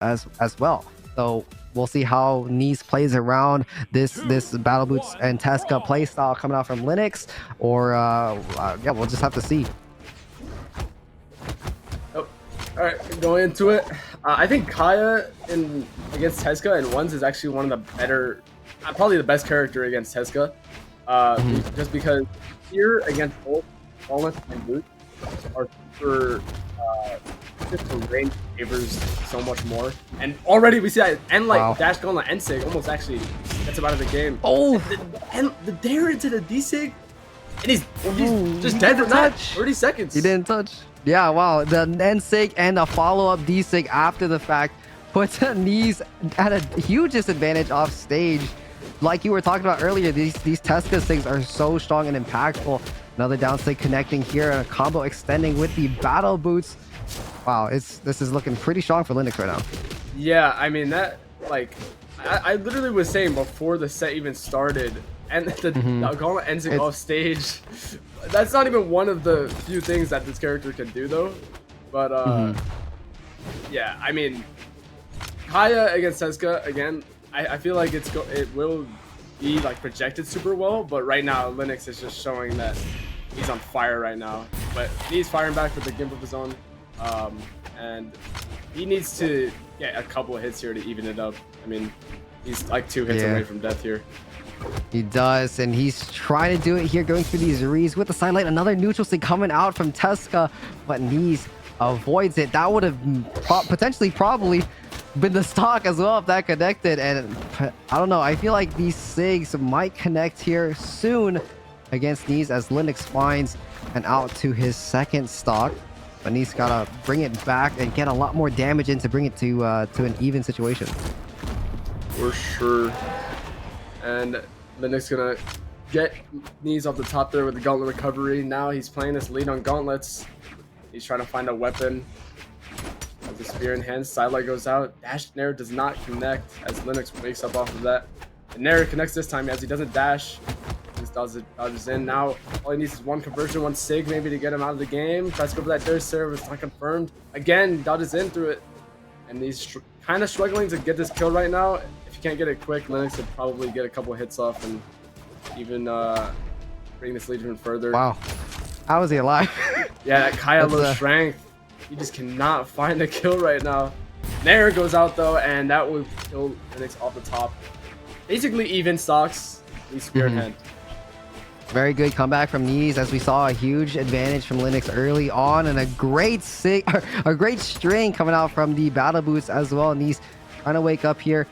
as well. So we'll see how Neeze plays around this Battle Boots and Tesca playstyle coming out from Linox, or yeah, we'll just have to see. Oh, all right, going into it, I think Kaya against Tesca in ones is actually one of the better, probably the best character against Tesca. Just because here against both Walnut and Boot are super, just the range favors so much more. And already we see that, and like Wow. Dash Gauntlet and Sig almost actually gets him out of the game. Oh, And the dare into the D-Sig, and he's just he dead for didn't that. touch. 30 seconds. He didn't touch. Yeah, wow. The N-Sig and a follow-up D-Sig after the fact puts Neeze at a huge disadvantage off stage. Like you were talking about earlier, these Tesca Sigs are so strong and impactful. Another down Sig connecting here and a combo extending with the Battle Boots. Wow, this is looking pretty strong for Linox right now. Yeah, I mean that, like, I literally was saying before the set even started, and the Gauntlet ends off stage. That's not even one of the few things that this character can do, though. But yeah, I mean, Kaya against Tesca again. I feel like it will be like projected super well, but right now Linox is just showing that he's on fire right now. But he's firing back with the gimp of his own, and he needs to get a couple of hits here to even it up. I mean, he's like 2 hits away from death here. He does, and he's trying to do it here, going through these reads with the sidelight. Another neutral Sig coming out from Tesca, but Neeze avoids it. That would have potentially probably been the stock as well if that connected. And I don't know, I feel like these Sigs might connect here soon against Neeze as Linox finds an out to his second stock. But Neeze gotta bring it back and get a lot more damage in to bring it to an even situation. For sure. And Linox gonna get Neeze off the top there with the Gauntlet recovery. Now he's playing this lead on Gauntlets. He's trying to find a weapon. With the spear in hand, sidelight goes out. Dash Nair does not connect as Linox wakes up off of that. And Nair connects this time as he doesn't dash. He just dodges in. Now all he needs is one conversion, one Sig maybe to get him out of the game. Tries to go for that Dare serve, it's not confirmed. Again, dodges in through it. And he's kind of struggling to get this kill right now. If you can't get it quick, Linox would probably get a couple hits off and even bring this lead even further. Wow. How is he alive? Yeah, that Kaya low strength. He just cannot find the kill right now. Nair goes out though, and that would kill Linox off the top. Basically even stocks. He's spear in hand. Very good comeback from Neeze, as we saw a huge advantage from Linox early on, and a great string coming out from the Battle Boots as well. Neeze trying to wake up here,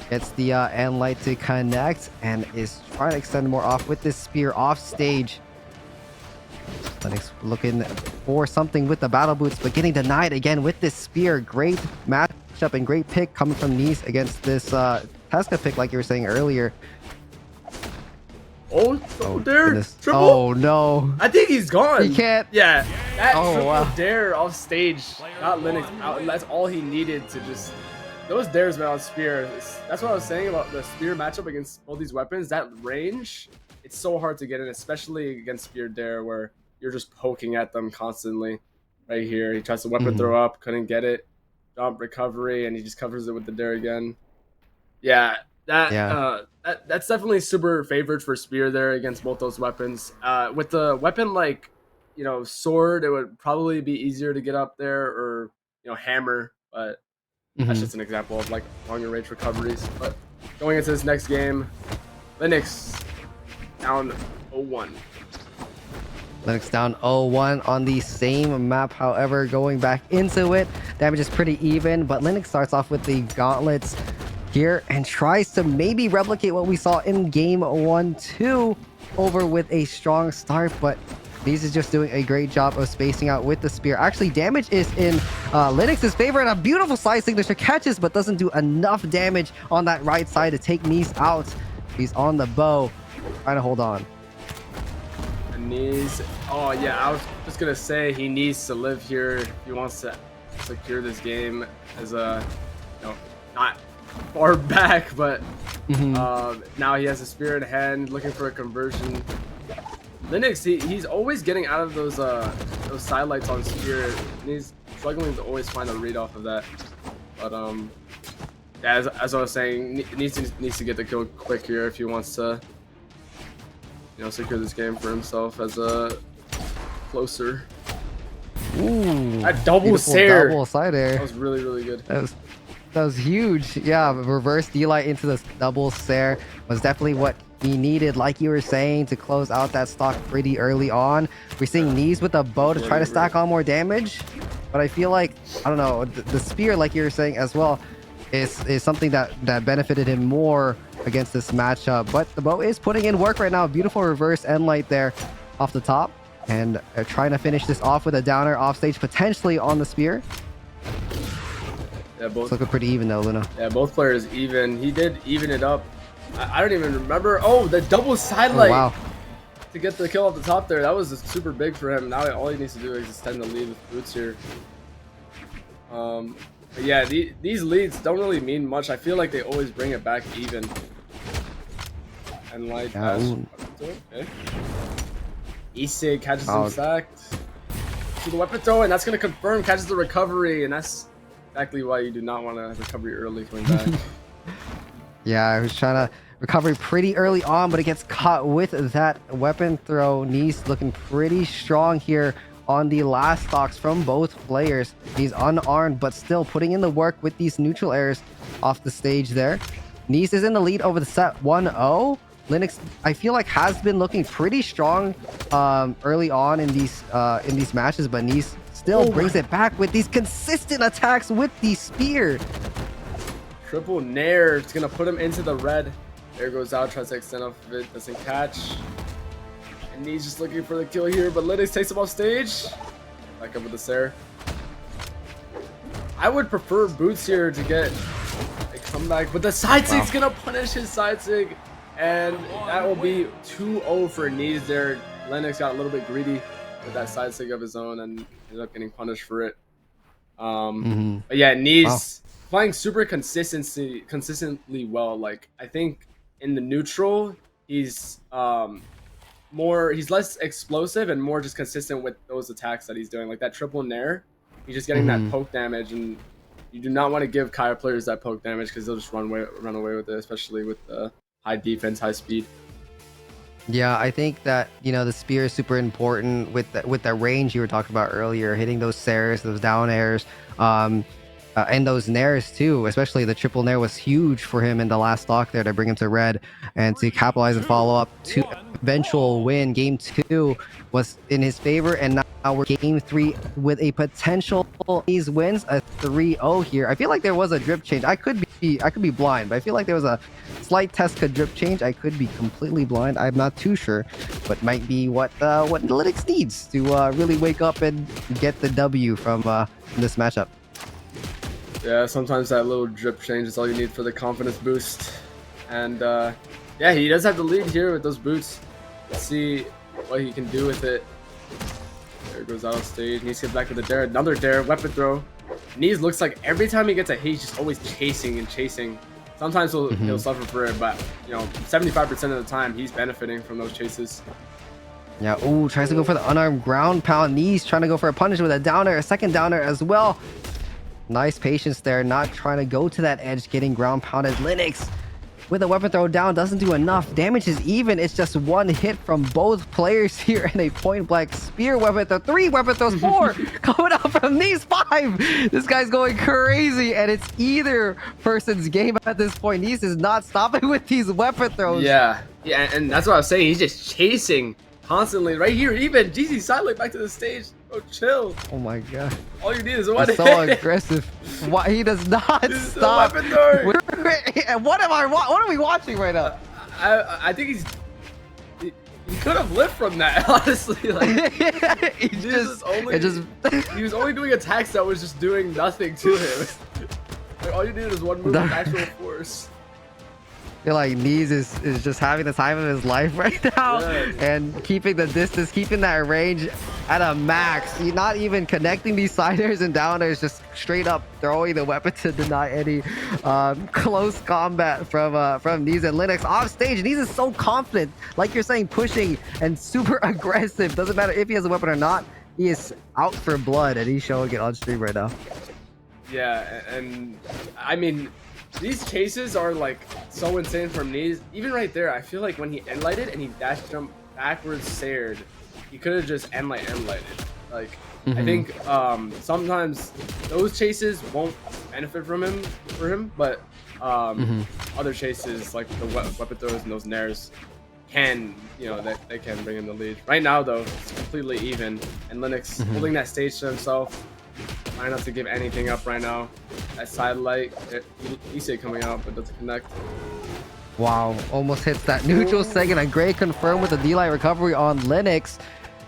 gets the end light to connect, and is trying to extend more off with this spear off stage. Linox looking for something with the Battle Boots, but getting denied again with this spear. Great matchup and great pick coming from Neeze against this Tesca pick, like you were saying earlier. Oh, dare! Goodness. Triple! Oh no! I think he's gone. He can't. Yeah, that triple dare off stage got Linox out, and that's all he needed to just. Those dares went on spear. That's what I was saying about the spear matchup against all these weapons. That range, it's so hard to get in, especially against spear dare, where you're just poking at them constantly. Right here, he tries to weapon throw up, couldn't get it. Jump recovery, and he just covers it with the dare again. Yeah. That's definitely super favored for spear there against both those weapons. With the weapon like, sword, it would probably be easier to get up there, or hammer. But that's just an example of like longer range recoveries. But going into this next game, Linox down 0-1. Linox down 0-1 on the same map. However, going back into it, damage is pretty even, but Linox starts off with the gauntlets here and tries to maybe replicate what we saw in game 1-2 over with a strong start, but Neeze is just doing a great job of spacing out with the spear. Actually, damage is in Linox's favor, and a beautiful side signature catches, but doesn't do enough damage on that right side to take Neeze out. He's on the bow, trying to hold on. Neeze, oh yeah, I was just gonna say he needs to live here if he wants to secure this game as a, not far back, but now he has a spear in hand, looking for a conversion. Linox, he's always getting out of those sidelights on spear, and he's struggling to always find a read off of that. But yeah, as I was saying, needs to get the kill quick here if he wants to, you know, secure this game for himself as a closer. Ooh, that double Sair. Double side air. That was really, really good. That was huge. Yeah, reverse D-Light into this double Sair was definitely what he needed, like you were saying, to close out that stock pretty early on. We're seeing Neeze with a bow to try to stack on more damage, but I feel like, I don't know, the spear, like you were saying as well, is something that benefited him more against this matchup. But the bow is putting in work right now. Beautiful reverse end light there off the top, and trying to finish this off with a downer off stage, potentially on the spear. Yeah, both. It's looking pretty even though, Luna. Yeah, both players even. He did even it up. I don't even remember. Oh, the double sidelight. Oh, wow. To get the kill off the top there. That was just super big for him. Now all he needs to do is extend the lead with boots here. But yeah, these leads don't really mean much. I feel like they always bring it back even. And like, okay. E-Sig catches him stacked. To the weapon throw, and that's going to confirm, catches the recovery, and that's exactly why you do not want to recovery early coming back. Yeah, I was trying to recover pretty early on, but it gets caught with that weapon throw. Neeze looking pretty strong here on the last stocks from both players. He's unarmed, but still putting in the work with these neutral airs off the stage there. Neeze is in the lead over the set 1-0. Linox, I feel like, has been looking pretty strong early on in these matches, but Neeze still brings it back with these consistent attacks with the spear. Triple nair. It's gonna put him into the red. There goes out, tries to extend off of it, doesn't catch. And Neeze just looking for the kill here, but Linox takes him off stage. Back up with the Sair. I would prefer Boots here to get a comeback, but the side sig's gonna punish his side sig. And that will be 2-0 for Neeze there. Linox got a little bit greedy with that side sig of his own and ended up getting punished for it. But yeah, Neeze playing super consistently well. Like, I think in the neutral, he's less explosive and more just consistent with those attacks that he's doing. Like that triple nair, he's just getting that poke damage, and you do not want to give Kaya players that poke damage because they'll just run away with it, especially with the high defense, high speed. Yeah, I think that, you know, the spear is super important with the range you were talking about earlier, hitting those Sairs, those down airs, and those nairs too. Especially the triple nair was huge for him in the last stock there to bring him to red and to capitalize and follow up to eventual win. Game 2 was in his favor, and now we're game 3 with a potential Neeze wins a 3-0 here. I feel like there was a drip change. I could be blind, but I feel like there was a slight Tesca drip change. I could be completely blind. I'm not too sure, but might be what Linox needs to really wake up and get the W from this matchup. Yeah, sometimes that little drip change is all you need for the confidence boost. And yeah, he does have the lead here with those boots. Let's see what he can do with it. There goes out of stage. Neeze gets back to the dare. Another dare. Weapon throw. Neeze looks like every time he gets a hit, he's just always chasing and chasing. Sometimes he'll suffer for it, but you know, 75% of the time he's benefiting from those chases. Yeah, ooh, tries to go for the unarmed ground pound. Neeze trying to go for a punish with a downer, a second downer as well. Nice patience there, not trying to go to that edge, getting ground pounded. Linox with a weapon throw down doesn't do enough. Damage is even. It's just one hit from both players here in a point blank spear weapon throw. 3 weapon throws, 4 coming out from Neeze, 5. This guy's going crazy, and it's either person's game at this point. Neeze is not stopping with these weapon throws. Yeah, and that's what I was saying. He's just chasing constantly. Right here, even GZ sidelight back to the stage. Oh, chill. Oh my god. All you need is one hit. So aggressive. Why he does not stop. And what are we watching right now? I think he could have lived from that, honestly. Like he was only doing attacks that was just doing nothing to him. Like, all you need is one move of actual force. I feel like Neeze is just having the time of his life right now, and keeping the distance, keeping that range at a max. You're not even connecting these siders and downers, just straight up throwing the weapon to deny any close combat from Neeze and Linox off stage. Neeze is so confident, like you're saying, pushing and super aggressive. Doesn't matter if he has a weapon or not. He is out for blood, and he's showing it on stream right now. Yeah, and I mean, these chases are like so insane from Neeze. Even right there, I feel like when he end lighted and he dash jumped backwards Sared, he could have just end lighted. Like I think sometimes those chases won't benefit from him, but other chases like the weapon throws and those nairs can, you know, they can bring him the lead. Right now though, it's completely even, and Linox holding that stage to himself. Trying not to give anything up right now. That side light, Neeze coming out, but doesn't connect. Wow, almost hits that neutral second. And Gray confirmed with the D-Light recovery on Linox.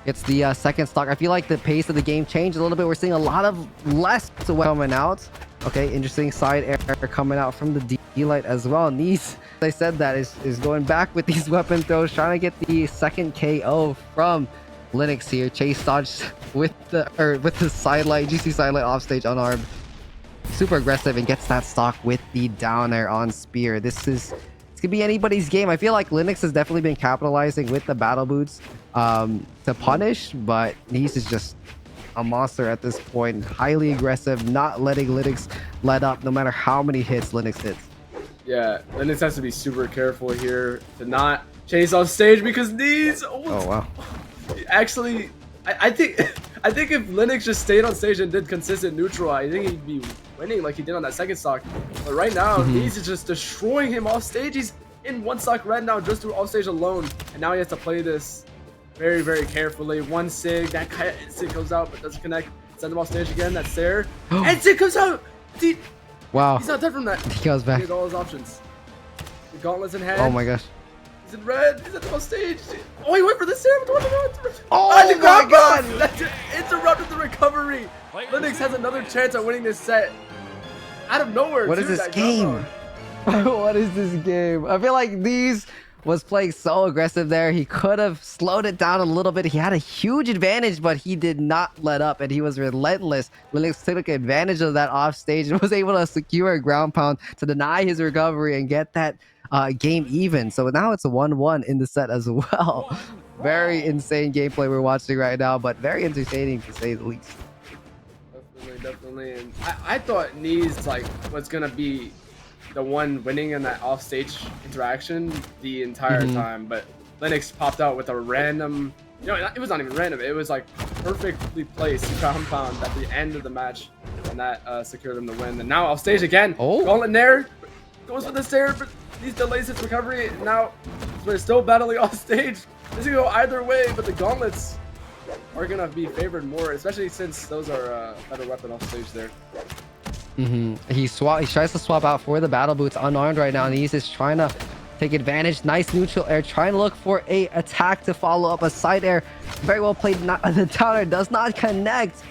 It's the second stock. I feel like the pace of the game changed a little bit. We're seeing a lot of less coming out. Okay, interesting side air coming out from the D-Light as well. Neeze, they said that is going back with these weapon throws, trying to get the second KO from Linox here. Chase dodged with the side light, GC side light off stage unarmed. Super aggressive and gets that stock with the down air on Spear. This could be anybody's game. I feel like Linox has definitely been capitalizing with the battle boots to punish, but Neeze is just a monster at this point. Highly aggressive, not letting Linox let up no matter how many hits Linox hits. Yeah, Linox has to be super careful here to not chase off stage because Neeze. Oh wow. Actually, I think if Linox just stayed on stage and did consistent neutral, I think he'd be winning like he did on that second stock. But right now, Neeze is just destroying him off stage. He's in one stock red now just through off stage alone, and now he has to play this very, very carefully. One sig, that kind of sig goes out but doesn't connect. Send him off stage again. That's there. And sig comes out. Wow. He's not dead from that. He goes back. He has all his options. The gauntlet's in hand. Oh my gosh. He's in red. He's at the stage. Oh, he went for the Sam. Oh my god! That interrupted the recovery. Linox has another chance at winning this set. Out of nowhere. What is this game? What is this game? I feel like Neeze was playing so aggressive there. He could have slowed it down a little bit. He had a huge advantage, but he did not let up, and he was relentless. Linox took advantage of that off stage and was able to secure a ground pound to deny his recovery and get that game even. So now it's a 1-1 in the set as well. Very insane gameplay we're watching right now, but very entertaining to say the least. Definitely. And I thought Neeze was gonna be the one winning in that offstage interaction the entire time, but Linox popped out with a random, you know, it was not even random, it was like perfectly placed ground pound at the end of the match, and that secured him the win. And now offstage again. Gauntlet Nair goes for the stair, but Neeze delays his recovery. Now we're still battling off stage. This can go either way, but the gauntlets are gonna be favored more, especially since those are a better weapon off stage there. He tries to swap out for the battle boots unarmed right now, and he's just trying to take advantage. Nice neutral air, trying to look for a attack to follow up a side air. Very well played. The down air does not connect,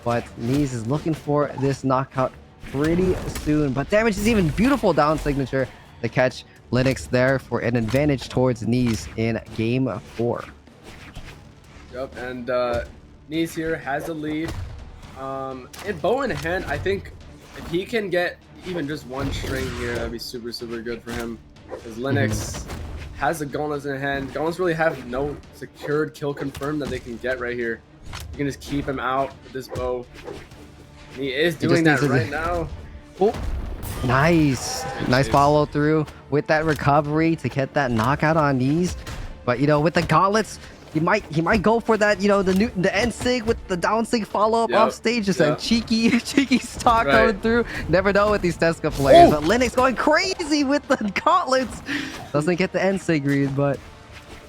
but Neeze is looking for this knockout pretty soon. But damage is even beautiful down signature to catch Linox there for an advantage towards Neeze in game 4. Yep, and Neeze here has the lead. In bow in hand, I think if he can get even just one string here, that'd be super, super good for him. Because Linox has the gauntlets in hand. Gauntlets really have no secured kill confirmed that they can get right here. You can just keep him out with this bow. And he is doing that right now. Oh, nice. Nice follow through with that recovery to get that knockout on Neeze. But, you know, with the gauntlets, he might go for that, you know, the end sig with the down sig follow up off stage. Just a cheeky stock going through. Never know with these Tesca players. But Linox going crazy with the gauntlets. Doesn't get the end sig read, but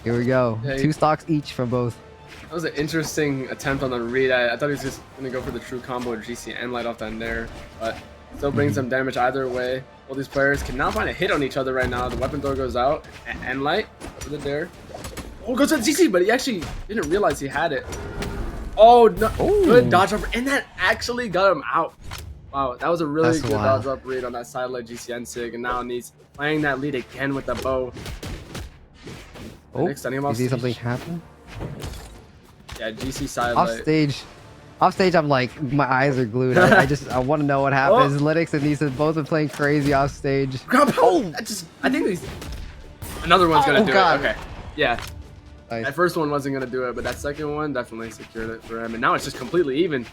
here we go. 2 stocks each from both. That was an interesting attempt on the read. I thought he was just gonna go for the true combo GC and light off that Nair, but still brings some damage either way. All these players cannot find a hit on each other right now. The weapon throw goes out and light for the Nair. Oh, goes to GC, but he actually didn't realize he had it. Oh, no. Good dodge up, and that actually got him out. Wow, that was a really good dodge up read on that side light GCN sig, and now Neeze playing that lead again with the bow. Oh, you see something happen? Yeah, GC side light. Off stage, I'm like, my eyes are glued. I want to know what happens. Linox and Neeze have both been playing crazy off stage. I think another one's gonna do it. Okay, yeah. Nice. That first one wasn't gonna do it, but that second one definitely secured it for him. And now it's just completely even.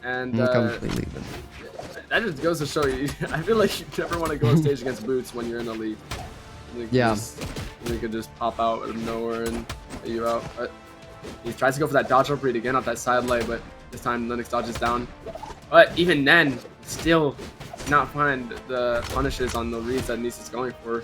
And completely. that just goes to show you. I feel like you never want to go on stage against Boots when you're in the lead. Yeah. He could just pop out out of nowhere and get you out. But he tries to go for that dodge up read again off that side lay, but this time Linox dodges down. But even then, still not find the punishes on the reads that Neeze is going for.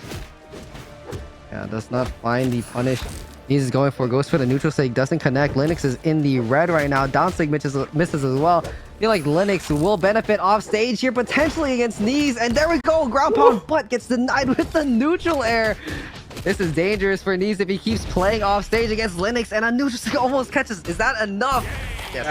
Yeah, does not find the punish. Neeze is going for, goes for the neutral sig, doesn't connect. Linox is in the red right now. Down sig misses as well. I feel like Linox will benefit off stage here potentially against Neeze. And there we go. Ground pound, but gets denied with the neutral air. This is dangerous for Neeze if he keeps playing off stage against Linox, and a neutral sig almost catches. Is that enough? Yes.